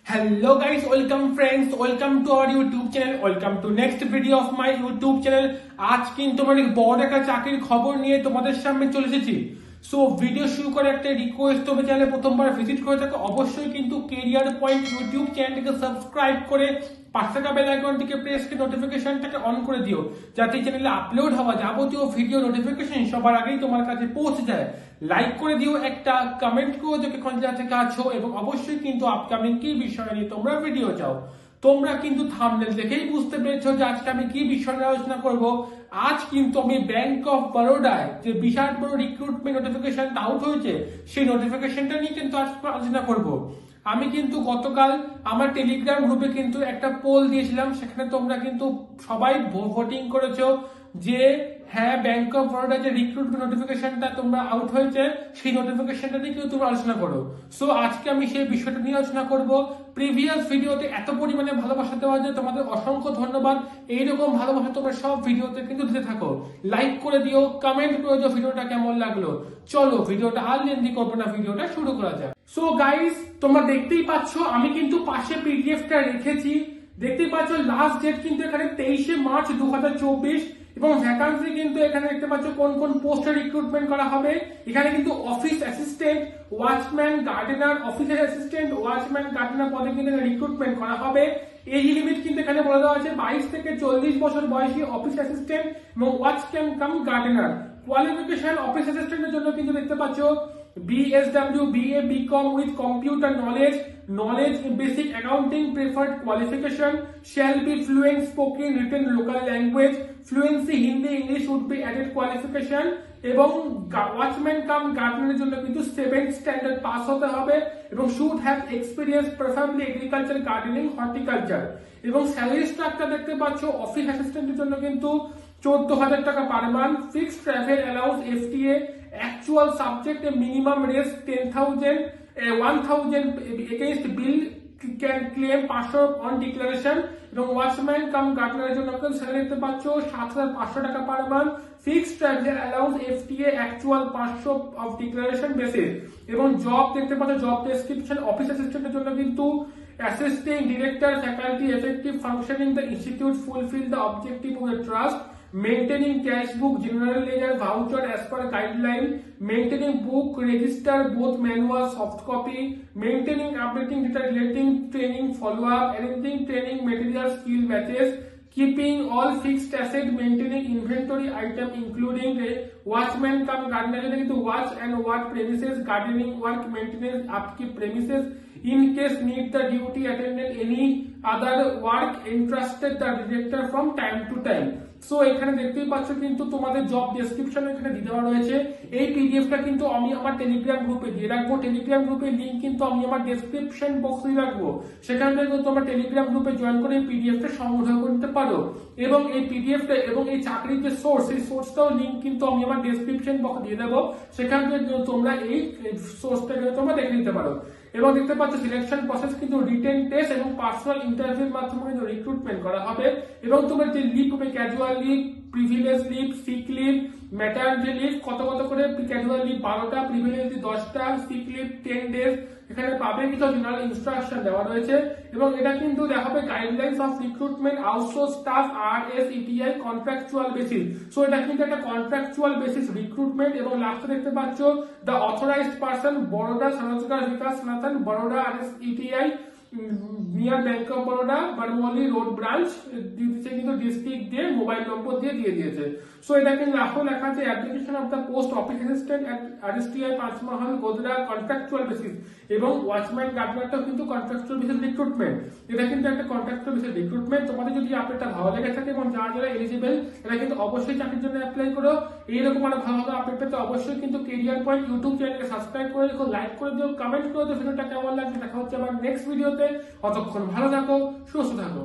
Hello guys, welcome friends, welcome to our YouTube channel, welcome to next video of my YouTube channel। আজ কিন্তু আমরা বড় একটা চাকরির খবর নিয়ে তোমাদের সামনে চলে এসেছি। সো ভিডিও শুরু করে একটা রিকোয়েস্ট, তবে চ্যানেলে প্রথমবার ভিজিট করে থাকো অবশ্যই কিন্তু কেরিয়ার পয়েন্ট ইউটিউব চ্যানেলটিকে সাবস্ক্রাইব করে পাশে থাকা বেল আইকনটিকে প্রেস করে নোটিফিকেশনটাকে অন করে দিও, যাতে চ্যানেলে আপলোড হওয়া যাবতীয় ভিডিও নোটিফিকেশন সবার আগেই তোমার কাছে পৌঁছে যায়। লাইক করে দিও, একটা কমেন্ট করে দিও কোন জায়গা থেকে আছো, এবং অবশ্যই কিন্তু আপকামিং কি বিষয় নিয়ে তোমরা ভিডিও চাও। তোমরা কিন্তু থাম্বনেল দেখেই বুঝতে পেরেছো যে আজকে আমি কি বিষয় নিয়ে আলোচনা করব। আজ কিন্তু আমি ব্যাংক অফ বরোডায় যে বিশাল বড় রিক্রুটমেন্ট নোটিফিকেশন আউট হয়েছে, সেই নোটিফিকেশনটা নিয়ে কিন্তু আজ আলোচনা করব। আমি কিন্তু গতকাল আমার টেলিগ্রাম গ্রুপে কিন্তু একটা পোল দিয়েছিলাম, সেখানে তোমরা কিন্তু সবাই ভোটিং করেছো যে হ্যাঁ, ব্যাংক অফ বরোডা যে রিক্রুটমেন্ট নোটিফিকেশনটা তোমরা আউট হয়েছে, সেই নোটিফিকেশনটা নিয়ে কিন্তু তোমরা আলোচনা করো। সো আজকে আমি সেই বিষয়টা নিয়ে আলোচনা করব। প্রিভিয়াস ভিডিওতে এত পরিমাণে ভালোবাসা দেওয়ার জন্য তোমাদের অসংখ্য ধন্যবাদ। এইরকম ভালোবাসা তোমরা সব ভিডিওতে কিন্তু দিতে থাকো। লাইক করে দিও, কমেন্ট করে দিও ভিডিওটা কেমন লাগলো। চলো ভিডিওটা আর লেন্দি করবো না, ভিডিওটা শুরু করা যাক। সো গাইস, তোমরা দেখতেই পাচ্ছ আমি কিন্তু পাশে পিডিএফটা রেখেছি। দেখতেই পাচ্ছ লাস্ট ডেট কিন্তু এখানে 23শে মার্চ 2024, এবং ভ্যাকান্সি কিন্তু এখানে দেখতে পাচ্ছ কোন কোন পোস্টে রিক্রুটমেন্ট করা হবে। এখানে কিন্তু office assistant, watchman, gardener, officer assistant, watchman, gardener পদে কিন্তু রিক্রুটমেন্ট করা হবে। এজ লিমিট কিন্তু এখানে বলে দেওয়া আছে 22 থেকে 40 বছর বয়সী অফিস অ্যাসিস্ট্যান্ট এবং ওয়াচম্যান কাম গার্ডেনার। কোয়ালিফিকেশন অফিস অ্যাসিস্ট্যান্টের জন্য কিন্তু দেখতে পাচ্ছ BSW, BA, BCom with computer knowledge in basic accounting. Preferred qualification shall be fluent spoken written local language. Fluency Hindi English would be added qualification, এবং watchman কাম গার্ডেনারের জন্য কিন্তু 7th standard pass হতে হবে, এবং should have experience preferably agriculture, gardening, horticulture. এবং salary structure দেখতে পাচ্ছ office অ্যাসিস্ট্যান্টের জন্য কিন্তু 14,000 টাকা per month, fixed travel allowance, FTA, actual subject a minimum raise 10,000, 1,000 against bill can claim 500 on declaration। এবং ওয়াচম্যান কাম গার্ডেনারের জন্য স্যালারি দেখতে পাচ্ছ 7,500 টাকা per month, fixed travel allowance, FTA, actual 500 of declaration basis. এবং জব দেখতে পাচ্ছ জব ডেসক্রিপশন অফিস অ্যাসিস্ট্যান্টের জন্য কিন্তু assisting director, faculty, effective functioning the institute, fulfill the objective of the trust, maintaining cash book, general ledger, voucher as per guideline, maintaining book register both manual soft copy, maintaining updating data relating training follow up, arranging training material skill matches, keeping all fixed asset, maintaining inventory item including a watchman cum gardener to watch and what premises, gardening work, maintenance, upkeep premises, in case need the duty attendant any other work entrusted the director from time to time। So এখানে দেখতেই পাচ্ছ কিন্তু তোমাদের job description এখানে দিয়ে দেওয়া রয়েছে। এই পিডিএফটা কিন্তু আমি আমার টেলিগ্রাম গ্রুপে দিয়ে রাখবো। টেলিগ্রাম গ্রুপের লিংক কিন্তু আমি আমার ডেসক্রিপশন বক্সে রাখবো, সেখান থেকে তোমরা টেলিগ্রাম গ্রুপে জয়েন করে এই পিডিএফটা সংগ্রহ করতে পারো। এবং এই পিডিএফটা এবং এই চাকরির যে সোর্স, সেই সোর্সটাও লিংক কিন্তু আমি আমার ডেসক্রিপশন বক্সে দিয়ে দেবো, সেখান থেকে তোমরা এই সোর্সটাকে তোমরা দেখে নিতে পারো। এবং দেখতে পাচ্ছ সিলেকশন প্রসেস কিন্তু রিটেন টেস্ট এবং পার্সোনাল ইন্টারভিউর মাধ্যমে কিন্তু রিক্রুটমেন্ট করা হবে। এবং তোমার যে লিভ হবে casual leave, privilege leave, sick leave, maternity leave, কত কত করে ক্যাজুয়াল লিভ 12টা, প্রিভিলেজ লিভ 10টা, সিক লিভ 10 ডেজ এখানে পাবে। কিছু জেনারেল ইনস্ট্রাকশন দেওয়া রয়েছে, এবং এটা কিন্তু দেখাবে guidelines of recruitment outsource staff RSETI contractual basis. So এটা কিন্তু একটা কন্ট্রাকচুয়াল বেসিস রিক্রুটমেন্ট। এবং লাস্টে দেখতে পাচ্ছ the authorised person Baroda Swarojgar Vikas Sansthan Baroda RSETI near bank of Baroda Barmali road branch দিয়েছে, কিন্তু ডিস্ট্রিক্ট দিয়ে মোবাইল নম্বর দিয়ে দিয়েছে। সো এটা কিন্তু লাস্টে লেখা আছে application of the post office assistant at RSETI Panchmahal Godhra contractual basis. এবং ওয়াচম্যান গার্ডেনারটাও কিন্তু কন্ট্রাকচুয়াল বেসিস রিক্রুটমেন্ট। এটা কিন্তু একটা কন্ট্রাকচুয়াল বেসিস রিক্রুটমেন্ট। তোমাদের যদি আপডেটটা ভালো লেগে থাকে এবং যারা যারা এলিজিবল, এটা কিন্তু অবশ্যই চাকরির জন্য অ্যাপ্লাই করো। এইরকম আরো ভালো ভালো আপডেট পেতে অবশ্যই কিন্তু কেরিয়ার পয়েন্ট ইউটিউব চ্যানেলকে সাবস্ক্রাইব করে দেখো, লাইক করে দিও, কমেন্ট করে দিও ভিডিওটা কেমন লাগছে। দেখা হচ্ছে আবার নেক্সট ভিডিওতে। অতক্ষণ ভালো থাকো, সুস্থ থাকো।